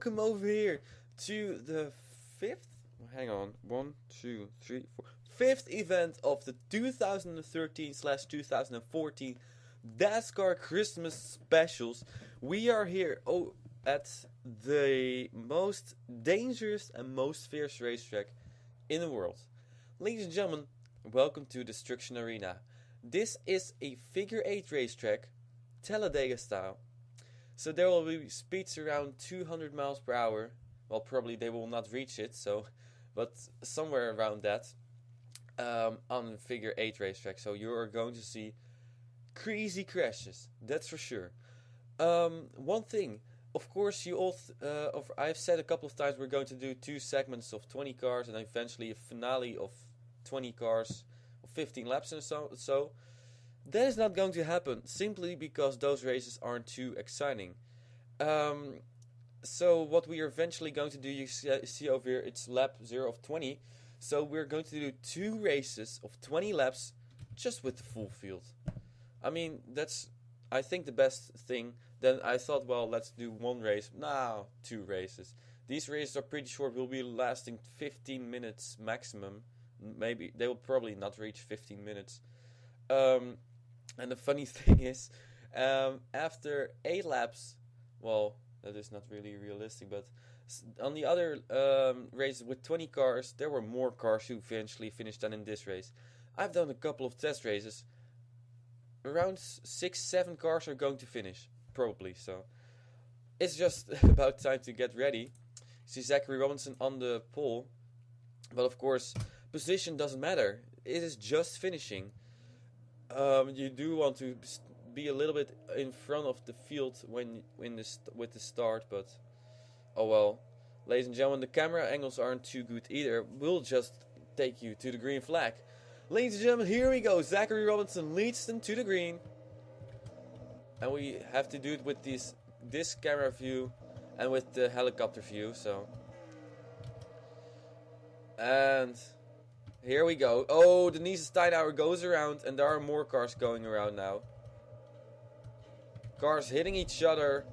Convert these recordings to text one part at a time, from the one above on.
welcome over here to the fifth, hang on, one, two, three, four, fifth event of the 2013/2014 Dascar Christmas specials. We are here at the most dangerous and most fierce racetrack in the world. Ladies and gentlemen, welcome to Destruction Arena. This is a figure 8 racetrack, Talladega style. So there will be speeds around 200 miles per hour. Well, probably they will not reach it, but somewhere around that on figure 8 racetrack. So you are going to see crazy crashes, that's for sure. One thing, of course, I've said a couple of times we're going to do 2 segments of 20 cars and eventually a finale of 20 cars of 15 laps and so. That is not going to happen simply because those races aren't too exciting. So what we are eventually going to do, you see over here, it's lap 0 of 20. So we're going to do 2 races of 20 laps just with the full field. I mean, that's, I think, the best thing. Then I thought, well, let's do 1 race. No, 2 races. These races are pretty short, will be lasting 15 minutes maximum. Maybe, they will probably not reach 15 minutes. And the funny thing is, after 8 laps, well, that is not really realistic, but on the other races with 20 cars, there were more cars who eventually finished than in this race. I've done a couple of test races. Around 6-7 cars are going to finish, probably, so it's just about time to get ready. You see Zachary Robinson on the pole, but of course, position doesn't matter. It is just finishing. You do want to be a little bit in front of the field with the start, but oh well. Ladies and gentlemen, the camera angles aren't too good either. We'll just take you to the green flag. Ladies and gentlemen, here we go. Zachary Robinson leads them to the green. And we have to do it with this camera view and with the helicopter view, so. And here we go. Oh, Denise Steinhauer goes around, and there are more cars going around now. Cars hitting each other.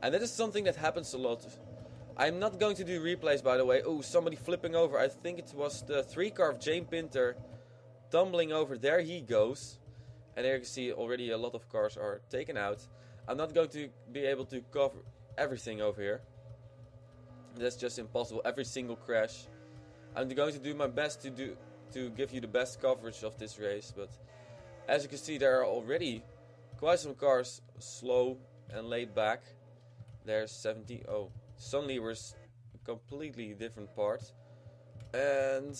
And that is something that happens a lot. I'm not going to do replays, by the way. Oh, somebody flipping over. I think it was the 3 car of Jane Pinter tumbling over. There he goes. And there you can see already a lot of cars are taken out. I'm not going to be able to cover everything over here. That's just impossible. Every single crash. I'm going to do my best to give you the best coverage of this race, but as you can see, there are already quite some cars slow and laid back. There's 70. Oh, suddenly we're a completely different part, and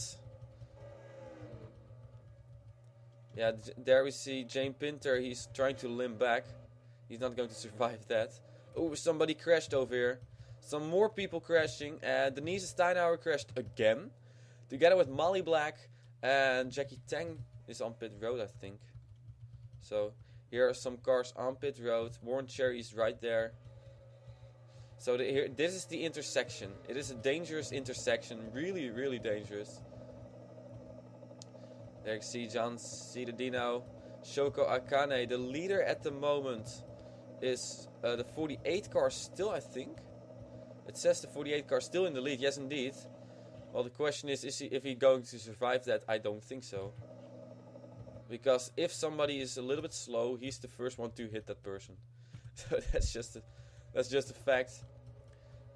yeah, there we see Jane Pinter. He's trying to limp back. He's not going to survive that. Oh, somebody crashed over here. Some more people crashing, and Denise Steinhauer crashed again. Together with Molly Black, and Jackie Tang is on pit road, I think. So here are some cars on pit road. Warren Cherry is right there. So this is the intersection. It is a dangerous intersection, really, really dangerous. There you see John Cittadino, Shoko Akane. The leader at the moment is the 48 car still, I think. It says the 48 car still in the lead. Yes, indeed. Well, the question is if he going to survive that? I don't think so. Because if somebody is a little bit slow, he's the first one to hit that person. So that's just a fact.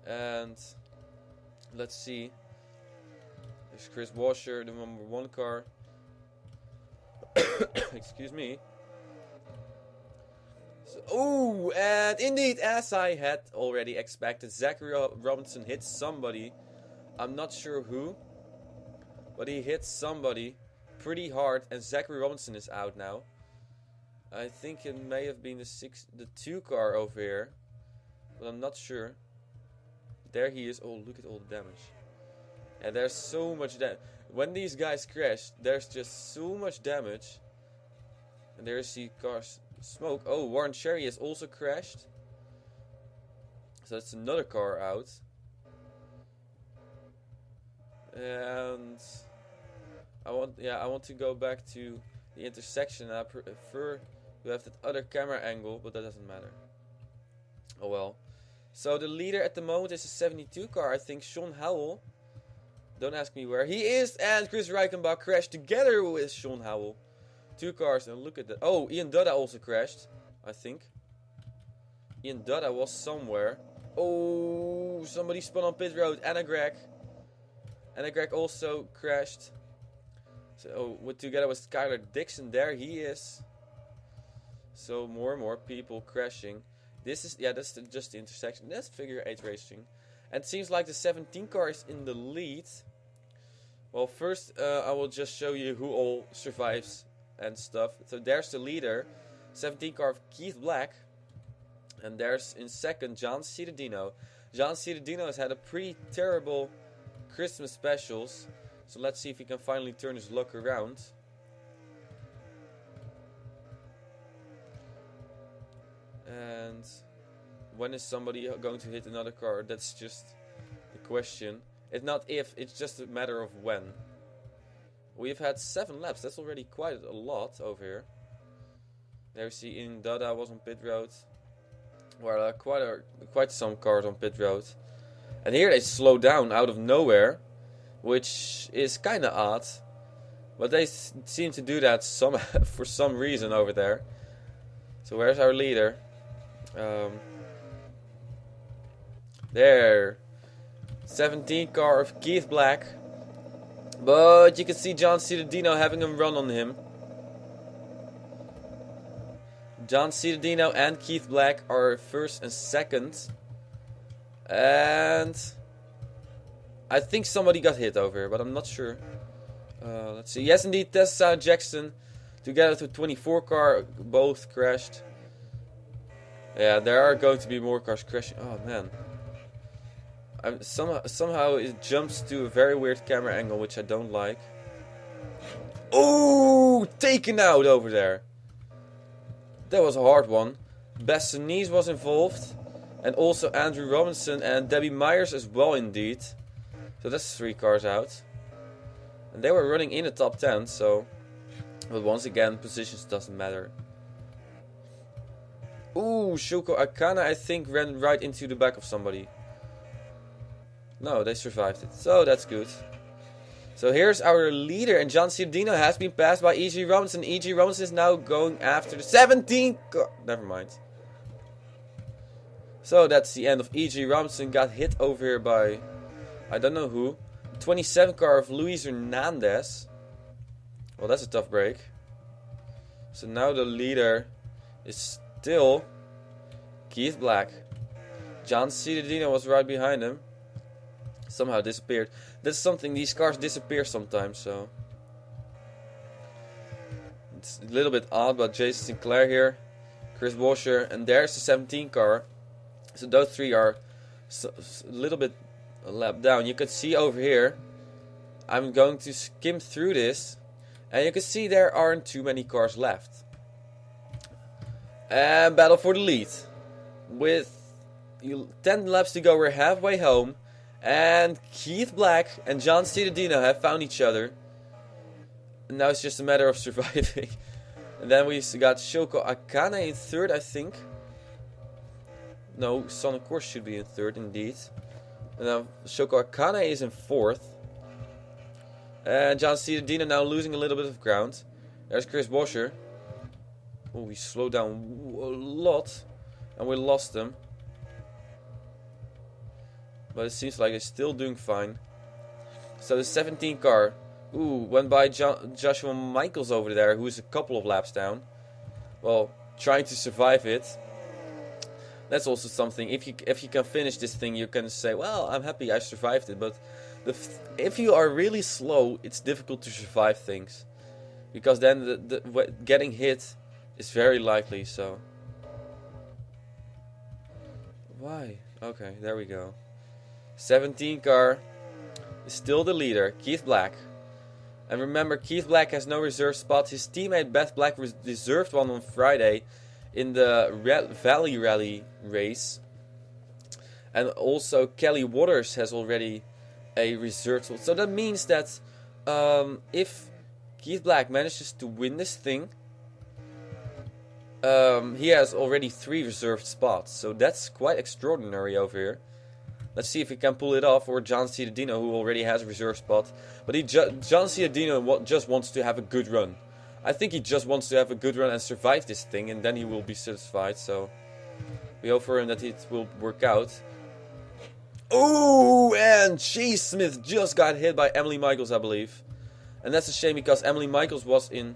And let's see. There's Chris Washer, the number 1 car. Excuse me. So, and indeed, as I had already expected, Zachary Robinson hit somebody. I'm not sure who, but he hit somebody pretty hard, and Zachary Robinson is out now. I think it may have been the 2 car over here, but I'm not sure. There he is. Oh, look at all the damage. And there's so much damage. When these guys crash, there's just so much damage. And there's the cars smoke. Oh, Warren Cherry has also crashed. So that's another car out. And I want to go back to the intersection. I prefer to have that other camera angle, but that doesn't matter. Oh well. So the leader at the moment is a 72 car, I think, Sean Howell. Don't ask me where he is. And Chris Reichenbach crashed together with Sean Howell. 2 cars, and look at that. Oh, Ian Dudda also crashed, I think. Ian Dudda was somewhere. Oh, somebody spun on pit road. Anna Gregg. Anna Gregg also crashed. So together with Skylar Dixon, there he is. So more and more people crashing. This is, yeah, that's just the intersection. That's figure 8 racing. And it seems like the 17 car is in the lead. Well, first I will just show you who all survives and stuff. So there's the leader, 17 car of Keith Black. And there's in second John Cittadino. John Cittadino has had a pretty terrible Christmas specials. So let's see if he can finally turn his luck around. And when is somebody going to hit another car? That's just the question. It's not if, it's just a matter of when. We've had 7 laps. That's already quite a lot over here. There you see Ian Dudda was on pit road. Well, quite some cars on pit road. And here they slow down out of nowhere, which is kind of odd. But they seem to do that for some reason over there. So where's our leader? There. 17 car of Keith Black. But you can see John Cittadino having a run on him. John Cittadino and Keith Black are first and second. And I think somebody got hit over here, but I'm not sure. Let's see. Yes, indeed, Tessa Jackson together with 24 car both crashed. Yeah, there are going to be more cars crashing. Oh man. Somehow it jumps to a very weird camera angle, which I don't like. Oh, taken out over there. That was a hard one. Bassanese was involved. And also Andrew Robinson and Debbie Myers as well indeed. So that's 3 cars out. And they were running in the top 10, so... But once again, positions doesn't matter. Ooh, Shoko Akana I think ran right into the back of somebody. No, they survived it. So that's good. So here's our leader, and John Cittadino has been passed by E.G. Robinson. E.G. Robinson is now going after the 17. Never mind. So that's the end of E.G. Robinson. Got hit over here by, I don't know who. 27 car of Luis Hernandez. Well, that's a tough break. So now the leader is still Keith Black. John Cittadino was right behind him. Somehow disappeared. That's something, these cars disappear sometimes, so it's a little bit odd. But Jason Sinclair here, Chris Washer, and there's the 17 car. So those 3 are a little bit a lap down. You can see over here, I'm going to skim through this, and you can see there aren't too many cars left. And battle for the lead. With 10 laps to go, we're halfway home. And Keith Black and John Cittadino have found each other. And now it's just a matter of surviving. And then we got Shoko Akane in 3rd, I think. No, Sonic Course should be in 3rd indeed. And now Shoko Akane is in 4th. And John Cittadino now losing a little bit of ground. There's Chris Washer. Oh, we slowed down a lot. And we lost him. But it seems like they're still doing fine. So the 17 car. Ooh, went by Joshua Michaels over there, who is a couple of laps down. Well, trying to survive it. That's also something. If you can finish this thing, you can say, well, I'm happy I survived it. But if you are really slow, it's difficult to survive things. Because then getting hit is very likely, so... Why? Okay, there we go. 17 car is still the leader, Keith Black. And remember, Keith Black has no reserve spot. His teammate Beth Black reserved one on Friday in the Valley Rally race. And also Kelly Waters has already a reserved spot. So that means that if Keith Black manages to win this thing, he has already 3 reserved spots, so that's quite extraordinary over here. Let's see if he can pull it off, or John Cittadino, who already has a reserve spot. But John Cittadino just wants to have a good run. I think he just wants to have a good run and survive this thing, and then he will be satisfied. So we hope for him that it will work out. Oh, and Chase Smith just got hit by Emily Michaels, I believe. And that's a shame, because Emily Michaels was in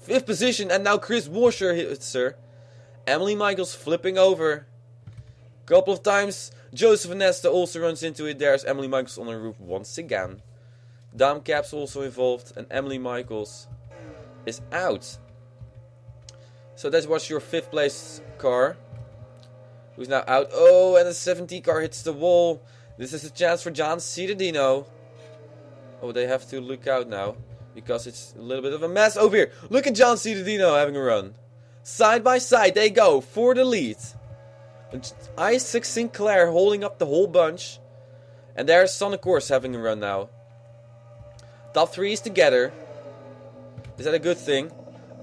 5th position, and now Chris Washer hits her. Emily Michaels flipping over. Couple of times. Joseph Nesta also runs into it. There's Emily Michaels on the roof once again. Dom Cap's also involved, and Emily Michaels is out. So that was your 5th place car, who's now out. Oh, and the 17 car hits the wall. This is a chance for John Cittadino. Oh, they have to look out now, because it's a little bit of a mess over here. Look at John Cittadino having a run. Side by side they go for the lead. Isaac Sinclair holding up the whole bunch. And there's Sonic Course having a run now. Top 3 is together. Is that a good thing?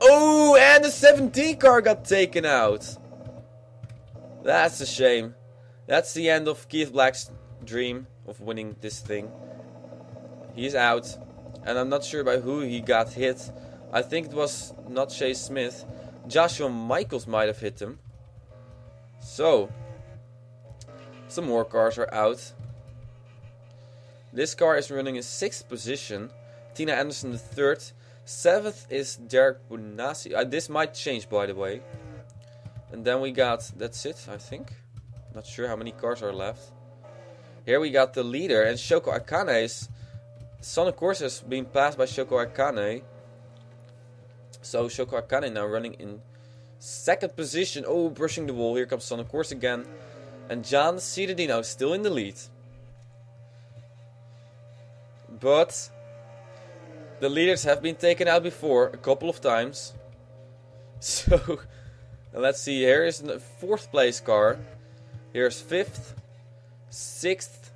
Oh, and the 17 car got taken out. That's a shame. That's the end of Keith Black's dream of winning this thing. He's out. And I'm not sure by who he got hit. I think it was not Chase Smith. Joshua Michaels might have hit him. So, some more cars are out. This car is running in 6th position. Tina Anderson the 3rd. 7th is Derek Bunasi. This might change, by the way. And then we got, that's it, I think. Not sure how many cars are left. Here we got the leader, and Shoko Akane is... Sonic Course has been passed by Shoko Akane. So Shoko Akane now running in 2nd position. Oh, brushing the wall. Here comes Sonic Course again. And John Cittadino still in the lead. But the leaders have been taken out before a couple of times. So let's see. Here is the 4th place car. Here's 5th, 6th,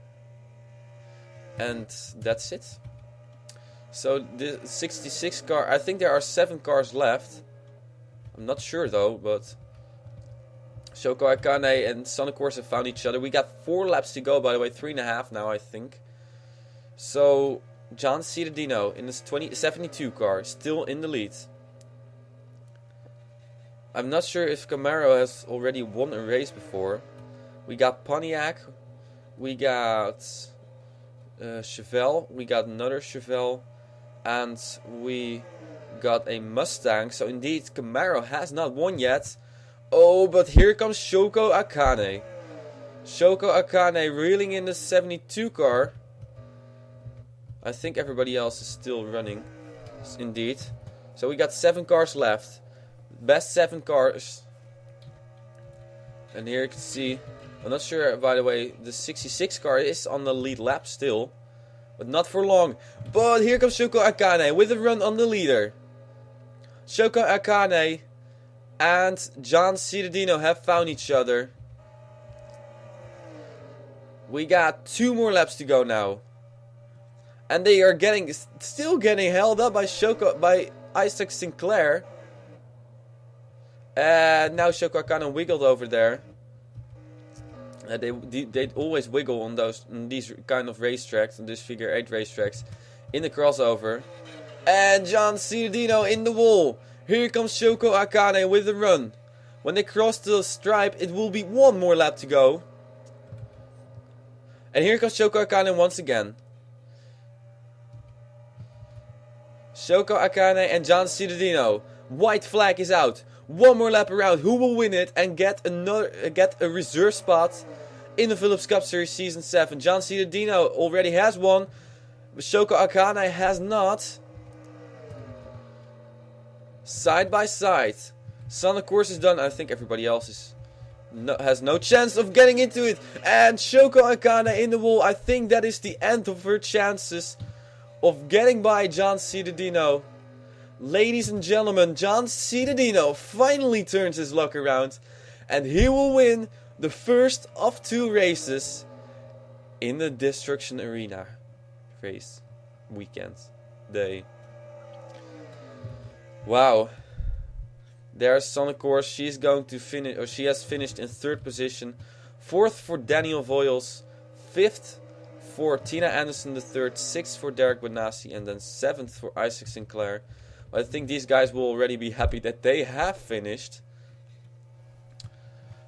and that's it. So the 66 car, I think there are 7 cars left. I'm not sure though, but Shoko Akane and Sonic Course have found each other. We got 4 laps to go, by the way, 3.5 now, I think. So John Cittadino in his 72 car, still in the lead. I'm not sure if Camaro has already won a race before. We got Pontiac, we got Chevelle, we got another Chevelle, and we got a Mustang. So indeed, Camaro has not won yet. Oh, but here comes Shoko Akane. Shoko Akane reeling in the 72 car. I think everybody else is still running. Indeed. So we got 7 cars left. Best 7 cars. And here you can see, I'm not sure, by the way, the 66 car is on the lead lap still. But not for long. But here comes Shoko Akane with a run on the leader. Shoko Akane and John Cittadino have found each other. We got 2 more laps to go now. And they are still getting held up by Isaac Sinclair. And now Shoko Akane wiggled over there. They always wiggle on these kind of racetracks, on these figure 8 racetracks, in the crossover. And John Cittadino in the wall. Here comes Shoko Akane with the run. When they cross the stripe, it will be 1 more lap to go. And here comes Shoko Akane once again. Shoko Akane and John Cittadino. White flag is out. 1 more lap around. Who will win it and get a reserve spot in the Phillips Cup Series Season 7? John Cittadino already has won, but Shoko Akane has not. Side by side. Sonic Course is done. I think everybody else has no chance of getting into it. And Shoko Akane in the wall. I think that is the end of her chances of getting by John Cittadino. Ladies and gentlemen, John Cittadino finally turns his luck around. And he will win the first of 2 races in the Destruction Arena race weekend day. Wow. There's Sonnecourse. She's going to finish, or she has finished in 3rd position. 4th for Daniel Voyles. 5th for Tina Anderson III. 6th for Derek Benassi. And then 7th for Isaac Sinclair. But I think these guys will already be happy that they have finished.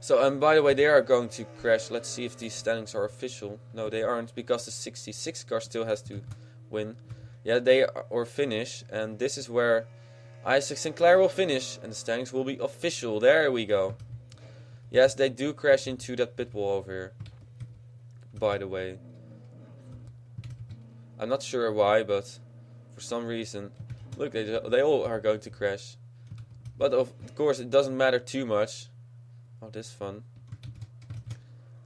So, and by the way, they are going to crash. Let's see if these standings are official. No, they aren't, because the 66 car still has to win. Yeah, they are finish, and this is where Isaac Sinclair will finish, and the standings will be official. There we go. Yes, they do crash into that pit wall over here. By the way, I'm not sure why, but for some reason, look, they all are going to crash. But of course, it doesn't matter too much. Oh, this is fun.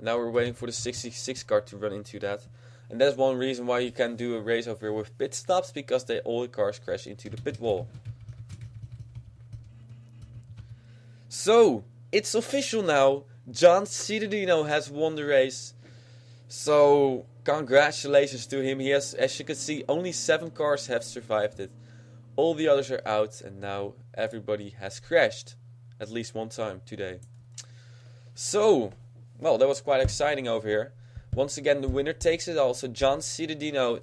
Now we're waiting for the 66 car to run into that. And that's one reason why you can do a race over here with pit stops, because all the cars crash into the pit wall. So, it's official now. John Cittadino has won the race. So, congratulations to him. He has, as you can see, only 7 cars have survived it. All the others are out, and now everybody has crashed. At least one time today. So, well, that was quite exciting over here. Once again, the winner takes it all. So John Cittadino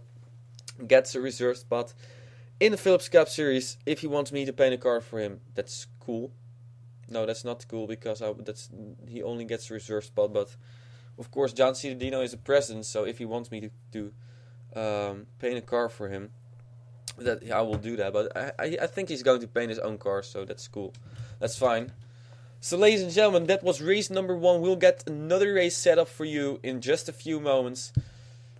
gets a reserve spot in the Phillips Cup Series. If he wants me to paint a car for him, that's cool. No, that's not cool, because he only gets a reserve spot. But of course, John Cittadino is a president, so if he wants me to paint a car for him, that I will do that. But I think he's going to paint his own car, so that's cool. That's fine. So ladies and gentlemen, that was race number 1. We'll get another race set up for you in just a few moments.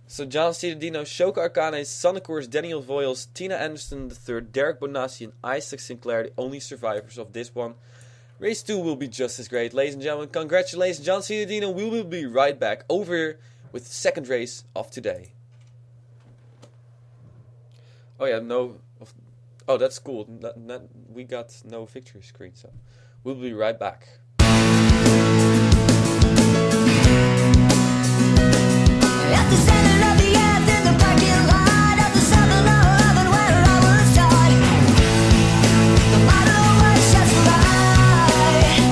So John Cittadino, Shoka Akane, Sonnecourse, Daniel Voyles, Tina Anderson III, Derek Bonassi and Isaac Sinclair, the only survivors of this one. Race 2 will be just as great. Ladies and gentlemen, congratulations John Cittadino. We will be right back over here with the second race of today. Oh yeah, no. Oh, that's cool. We got no victory screen, so we'll be right back. At the center of the earth, in the parking lot of the southern oven where I was taught, the motto was just right.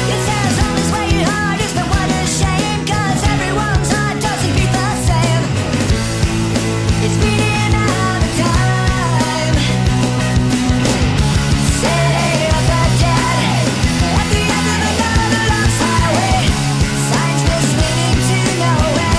It says always wear your heart is the one to shame, 'cause everyone's heart doesn't beat the same. It's beating out of time. City of the dead, at the end of another lost highway, signs misleading to nowhere.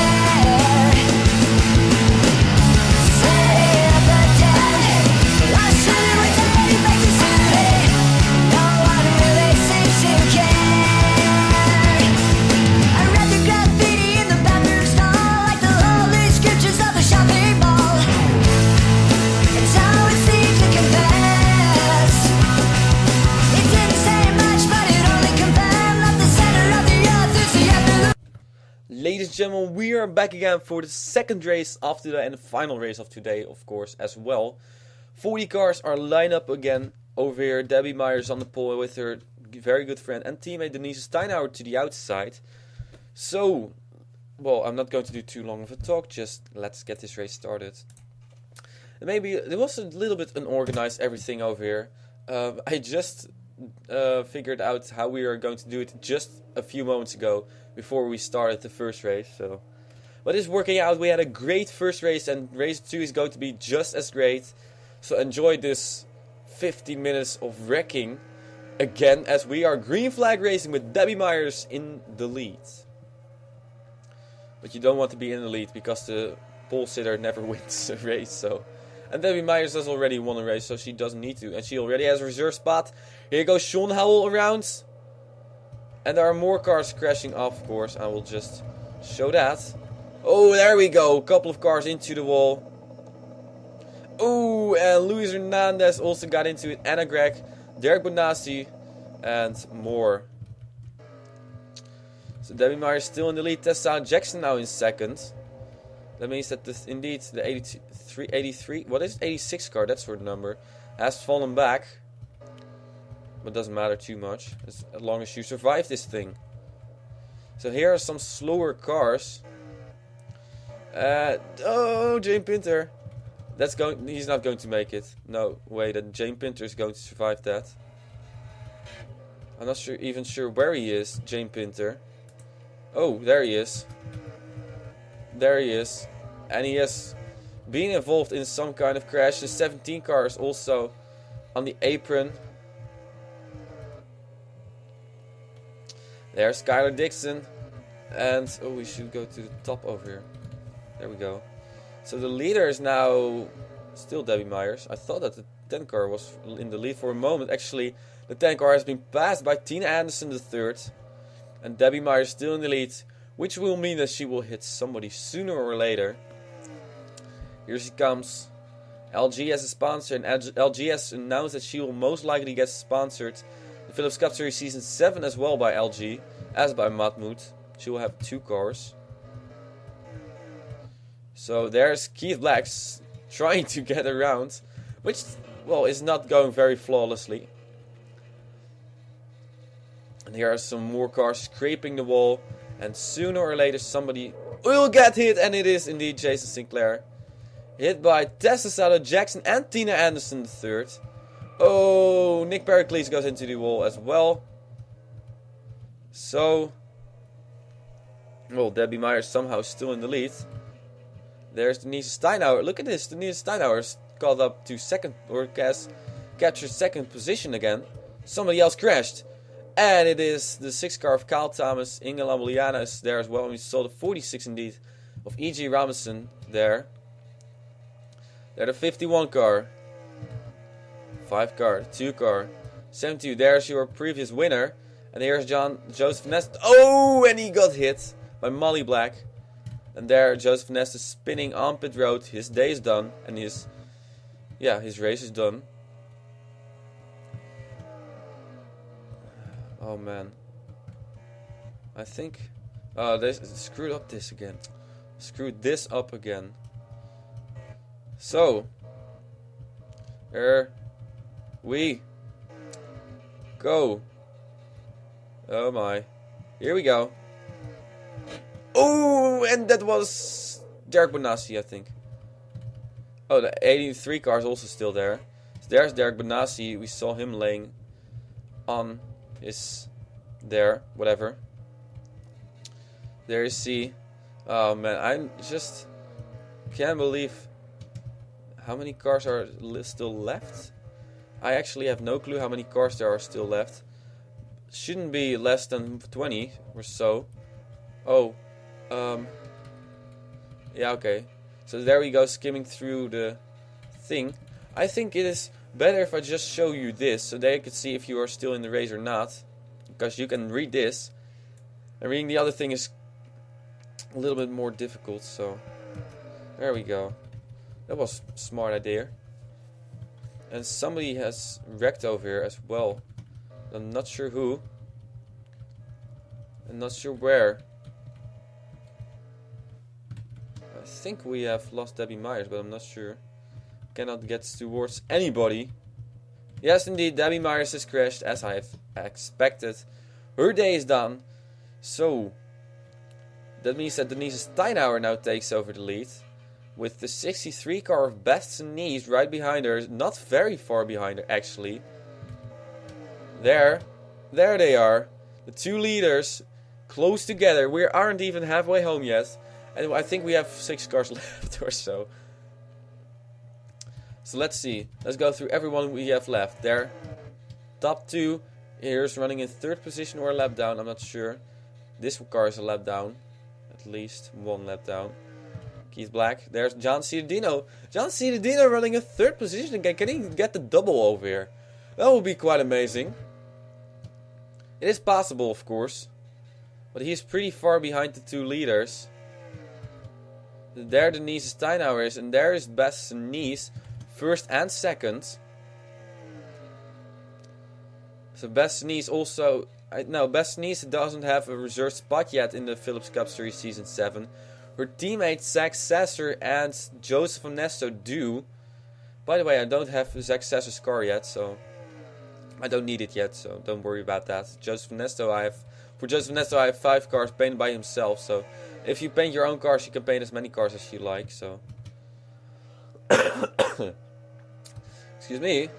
Ladies and gentlemen, we are back again for the second race of today and the final race of today, of course, as well. 40 cars are lined up again over here. Debbie Myers on the pole with her very good friend and teammate Denise Steinhauer to the outside. So, well, I'm not going to do too long of a talk, just let's get this race started. And maybe there was a little bit unorganized everything over here. I just figured out how we are going to do it just a few moments ago before we started the first race. So, but it's working out. We had a great first race, and race 2 is going to be just as great. So enjoy this 50 minutes of wrecking again, as we are green flag racing with Debbie Myers in the lead. But you don't want to be in the lead, because the pole sitter never wins a race. So, and Debbie Myers has already won a race, so she doesn't need to, and she already has a reserve spot. Here goes Sean Howell around. And there are more cars crashing off, of course. I will just show that. Oh, there we go. A couple of cars into the wall. Oh, and Luis Hernandez also got into it. Anna Gregg, Derek Bonassi, and more. So Debbie Myers still in the lead. Tessa Jackson now in second. That means that indeed the 83, what is it? 86 car, that's her number, has fallen back. But doesn't matter too much, as long as you survive this thing. So here are some slower cars. Oh, Jane Pinter. He's not going to make it. No way that Jane Pinter is going to survive that. I'm not even sure where he is, Jane Pinter. Oh, there he is. There he is. And he has been involved in some kind of crash. The 17 car is also on the apron. There's Skylar Dixon. And, oh, we should go to the top over here. There we go. So the leader is now still Debbie Myers. I thought that the 10 car was in the lead for a moment. Actually, the 10 car has been passed by Tina Anderson III. And Debbie Myers still in the lead, which will mean that she will hit somebody sooner or later. Here she comes. LG as a sponsor, and LG has announced that she will most likely get sponsored the Phillips Cup Series Season 7 as well by LG, as by Matmut. She will have 2 cars. So there's Keith Black trying to get around, which, well, is not going very flawlessly. And here are some more cars scraping the wall, and sooner or later somebody will get hit, and it is indeed Jason Sinclair. Hit by Tessa Sato Jackson and Tina Anderson III. Oh, Nick Pericles goes into the wall as well. So, well, Debbie Myers somehow still in the lead. There's Denise Steinauer. Look at this. Denise Steinauer is called up to second, or captured second position again. Somebody else crashed. And it is the 6 car of Kyle Thomas. Inge Lamoliana is there as well. And we saw the 46 indeed of E.G. Robinson there. They're the 51 car. 5 car. 2 car. 72. There's your previous winner. And here's Joseph Nest. Oh, and he got hit by Molly Black. And there Joseph Nest is spinning on pit road. His day is done. And his race is done. Oh man. I think they screwed up this again. Screwed this up again. So here we go. Oh my. Here we go. Oh, and that was Derek Bonassi, I think. Oh, the 83 car is also still there. So there's Derek Bonassi. We saw him laying on his there, whatever. There you see. Oh man, I just can't believe how many cars are still left. I actually have no clue how many cars there are still left. Shouldn't be less than 20 or so. Oh, yeah, okay. So there we go, skimming through the thing. I think it is better if I just show you this, so that you can see if you are still in the race or not. Because you can read this, and reading the other thing is a little bit more difficult, so there we go. That was a smart idea. And somebody has wrecked over here as well. I'm not sure who. I'm not sure where. I think we have lost Debbie Myers, but I'm not sure. Cannot get towards anybody. Yes, indeed, Debbie Myers has crashed, as I have expected. Her day is done. So, that means that Denise Steinauer now takes over the lead. With the 63 car of Best and Knees right behind her. Not very far behind her, actually. There they are. The 2 leaders close together. We aren't even halfway home yet. And I think we have 6 cars left or so. So let's see. Let's go through everyone we have left. There. Top 2. Here's running in 3rd position or a lap down. I'm not sure. This car is a lap down. At least 1 lap down. Keith Black. There's John Ciudadino. John Ciudadino running in 3rd position again. Can he get the double over here? That would be quite amazing. It is possible, of course. But he's pretty far behind the 2 leaders. There Denise Steinauer is. And there is Best and Knees. 1st and 2nd. So Best Knees also... No, Best Knees doesn't have a reserved spot yet in the Phillips Cup Series Season 7. Her teammates Zach Sasser and Joseph Onesto do. By the way, I don't have Zach Sasser's car yet, so... I don't need it yet, so don't worry about that. Joseph Onesto, for Joseph Onesto I have 5 cars painted by himself, so... If you paint your own cars, you can paint as many cars as you like, so... Excuse me.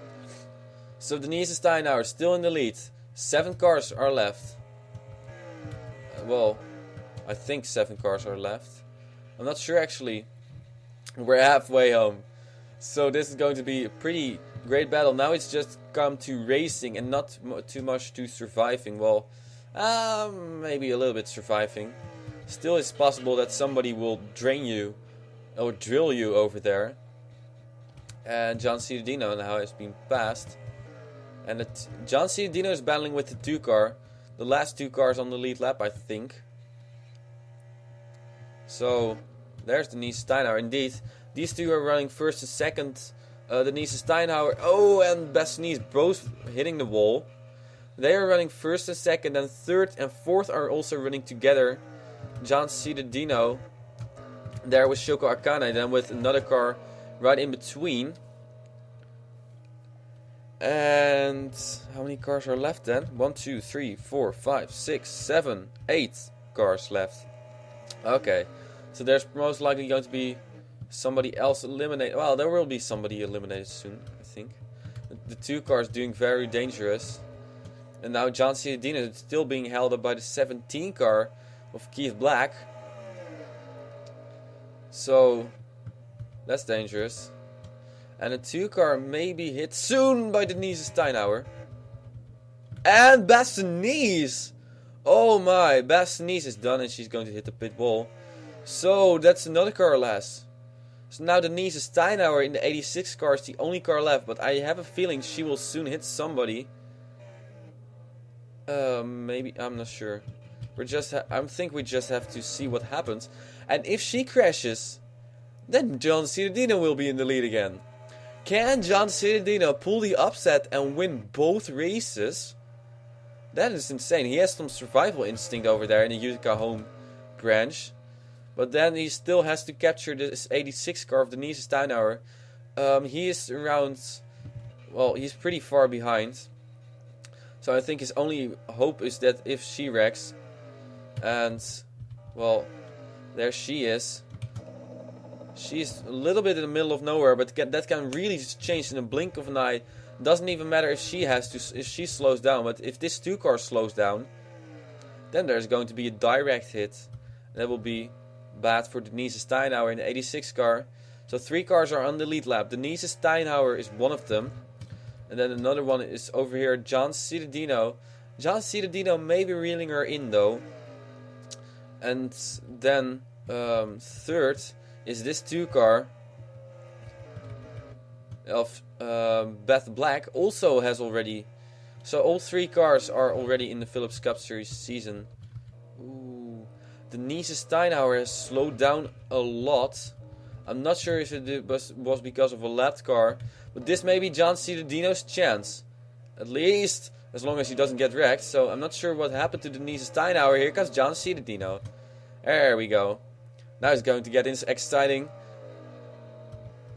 So Denise Steinauer still in the lead. 7 cars are left. Well, I think 7 cars are left. I'm not sure actually. We're halfway home. So this is going to be a pretty great battle. Now it's just come to racing and not too much to surviving. Well, maybe a little bit surviving. Still, it's possible that somebody will drain you or drill you over there. And John Ciudadino now has been passed. And John Ciudadino is battling with the 2 car. The last 2 cars on the lead lap, I think. So, there's Denise Steinhauer. Indeed, these 2 are running first and second. Denise Steinhauer, and Bastianise both hitting the wall. They are running first and second, and third and fourth are also running together. John Ciudadino there with Shoko Akane, then with another car right in between. And how many cars are left then? 1, 2, 3, 4, 5, 6, 7, 8 cars left. Okay, so there's most likely going to be somebody else eliminated. Well, there will be somebody eliminated soon, I think. The 2 cars doing very dangerous. And now John Ciudadino is still being held up by the 17 car of Keith Black. So, that's dangerous. And the 2 car may be hit soon by Denise Steinhauer. And Bastianise! Oh my, Bastianise is done and she's going to hit the pit wall. So, that's another car less. So now Denise Steinhauer in the 86 car is the only car left. But I have a feeling she will soon hit somebody. Maybe, I'm not sure. I think we just have to see what happens. And if she crashes, then John Ciudadino will be in the lead again. Can John Ciudadino pull the upset and win both races? That is insane. He has some survival instinct over there in the Utica home branch. But then he still has to capture this 86 car of Denise Steinhauer. He is around... Well, he's pretty far behind. So I think his only hope is that if she wrecks... And... Well... There she is. She's a little bit in the middle of nowhere, but that can really change in a blink of an eye. Doesn't even matter if she slows down, but if this 2 car slows down, then there's going to be a direct hit. That will be bad for Denise Steinhauer in the 86 car. So 3 cars are on the lead lap. Denise Steinhauer is one of them. And then another one is over here, John Ciudadino. John Ciudadino may be reeling her in though. And then third is this 2 car of Beth Black. Also has already... So all 3 cars are already in the Phillips Cup Series season. Ooh. Denise Steinhauer has slowed down a lot. I'm not sure if it was because of a lapped car. But this may be John Ciudadino's chance. At least... as long as he doesn't get wrecked. So I'm not sure what happened to Denise Steinhauer. Here comes John Ciudadino. There we go. Now it's going to get exciting.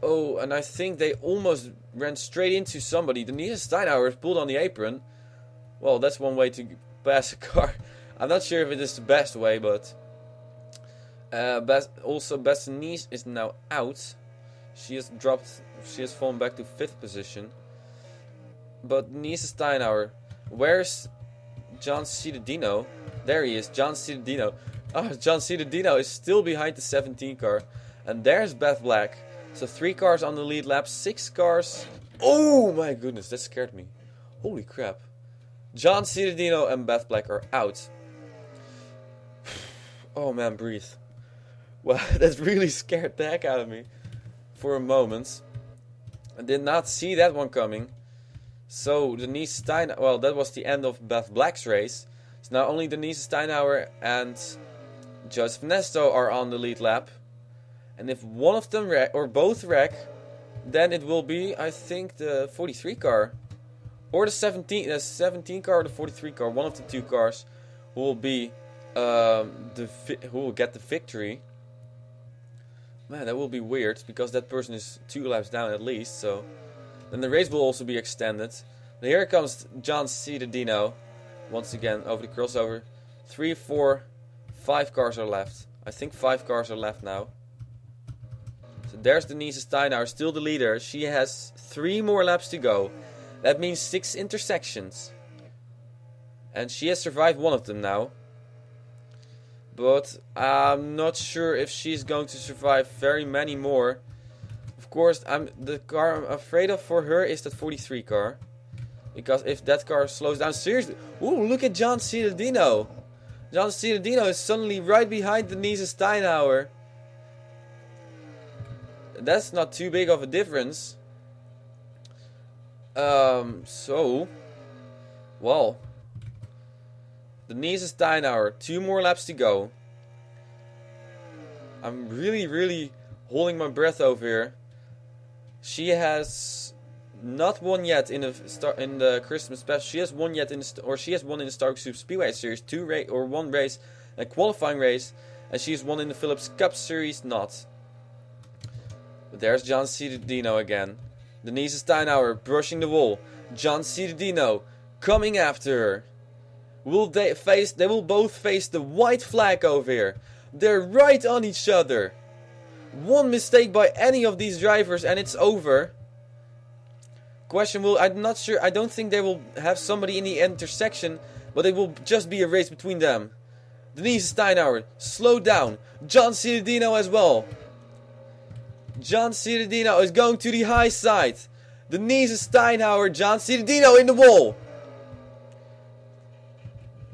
Oh, and I think they almost ran straight into somebody. Denise Steinhauer is pulled on the apron. Well, that's one way to pass a car. I'm not sure if it is the best way, but... also, Bastianise is now out. She has fallen back to 5th position. But Denise Steinhauer... Where's John Ciudadino? There he is, John Ciudadino. Oh, John Ciudadino is still behind the 17 car. And there's Beth Black. So 3 cars on the lead lap, 6 cars... Oh my goodness, that scared me. Holy crap. John Ciudadino and Beth Black are out. Oh man, breathe. Well, that really scared the heck out of me. For a moment. I did not see that one coming. So Denise Steinhauer, well, that was the end of Beth Black's race. So now only Denise Steinhauer and Joseph Nesto are on the lead lap. And if one of them wreck, or both wreck, then it will be, I think, the 43 car. Or the 17 car or the 43 car. One of the 2 cars who will be, who will get the victory. Man, that will be weird, because that person is 2 laps down at least, so... Then the race will also be extended. And here comes John Ciudadino. Once again, over the crossover. 3, 4, 5 cars are left. I think 5 cars are left now. So there's Denise Steinhauer, still the leader. She has 3 more laps to go. That means 6 intersections. And she has survived one of them now. But I'm not sure if she's going to survive very many more. Of course, the car I'm afraid of for her is that 43 car. Because if that car slows down, seriously. Ooh, look at John Cittadino. John Cittadino is suddenly right behind Denise Steinhauer. That's not too big of a difference. Well, Denise Steinhauer, 2 more laps to go. I'm really holding my breath over here. She has not won yet in the Christmas Special. She has won yet she has won in the Stark Super Speedway Series 1 race, a qualifying race, and she's won in the Phillips Cup Series not. But there's John Cittadino again. Denise Steinhauer brushing the wall. John Cittadino coming after her. They will both face the white flag over here. They're right on each other. One mistake by any of these drivers and it's over. I'm not sure. I don't think they will have somebody in the intersection, but it will just be a race between them. Denise Steinhauer, slow down. John Cittadino as well. John Cittadino is going to the high side. Denise Steinhauer, John Cittadino in the wall.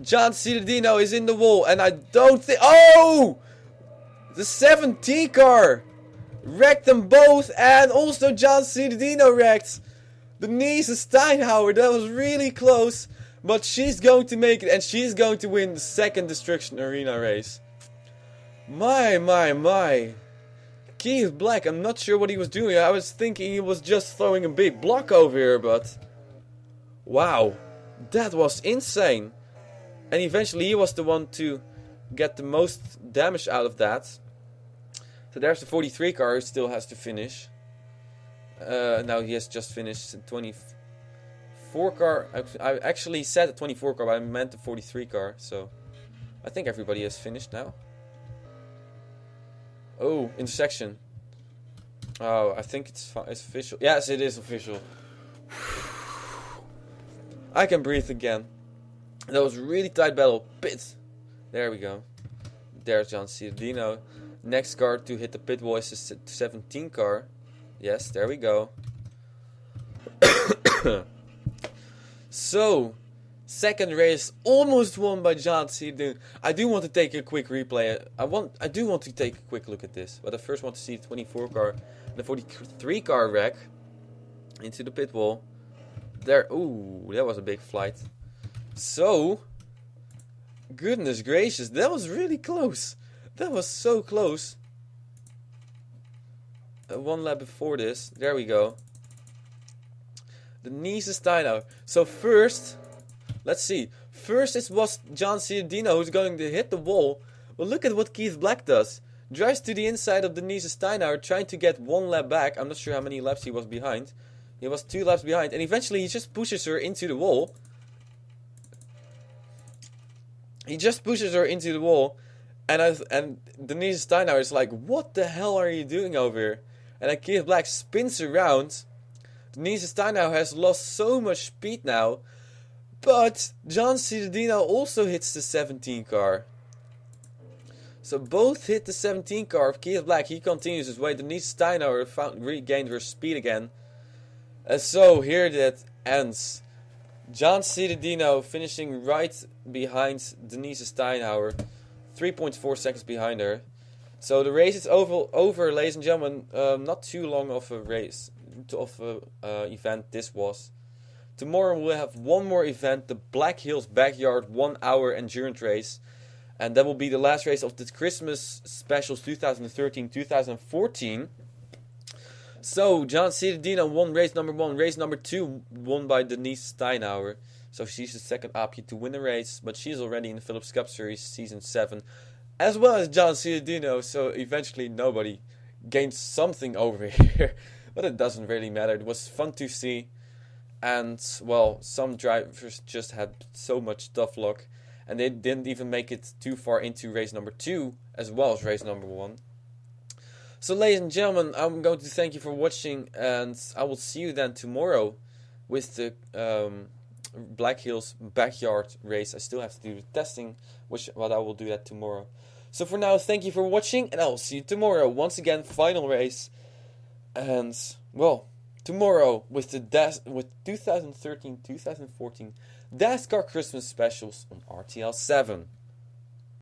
John Cittadino is in the wall, and I don't think... Oh! The 17 car wrecked them both, and also John Cittadino wrecked Denise Steinhauer. That was really close, but she's going to make it, and she's going to win the second Destruction Arena race. My. Keith Black, I'm not sure what he was doing. I was thinking he was just throwing a big block over here, but... Wow, that was insane. And eventually he was the one to get the most damage out of that. So there's the 43 car who still has to finish. Now he has just finished the 24 car. I actually said the 24 car, but I meant the 43 car. So I think everybody has finished now. Oh, intersection. Oh, I think it's official. Yes, it is official. I can breathe again. That was a really tight battle. Pit. There we go. There's John Cittadino. Next car to hit the pit wall is the 17 car. Yes, there we go. So, second race almost won by John Cittadino. I do want to take a quick replay. I do want to take a quick look at this. But I first want to see the 24 car and the 43 car wreck into the pit wall. There. Ooh, that was a big flight. So, goodness gracious, that was really close. That was so close. One lap before this, there we go. Denise Steinhauer. So first, let's see. First it was John Cittadino who's going to hit the wall. But look at what Keith Black does. Drives to the inside of Denise Steinhauer, trying to get 1 lap back. I'm not sure how many laps he was behind. He was 2 laps behind, and eventually he just pushes her into the wall. He just pushes her into the wall, and Denise Steinhauer is like, "What the hell are you doing over here?" And then Keith Black spins around. Denise Steinhauer has lost so much speed now, but John Cittadino also hits the 17 car. So both hit the 17 car of Keith Black. He continues his way. Denise Steinhauer regained her speed again. And so here that ends. John Cittadino finishing right behind Denise Steinhauer, 3.4 seconds behind her. So the race is over, ladies and gentlemen. Not too long of a race, event this was. Tomorrow we'll have one more event, the Black Hills Backyard 1 hour endurance race. And that will be the last race of the Christmas Specials 2013-2014. So, John Cittadino won race number 1. Race number 2 won by Denise Steinhauer. So, she's the second option to win the race. But she's already in the Phillips Cup Series Season 7. As well as John Cittadino. So, eventually nobody gained something over here. But it doesn't really matter. It was fun to see. And, well, some drivers just had so much tough luck. And they didn't even make it too far into race number 2. As well as race number 1. So, ladies and gentlemen, I'm going to thank you for watching, and I will see you then tomorrow with the Black Hills backyard race. I still have to do the testing, but I will do that tomorrow. So for now, thank you for watching, and I will see you tomorrow. Once again, final race, and well, tomorrow with the 2013-2014 Dascar Christmas specials on RTL 7.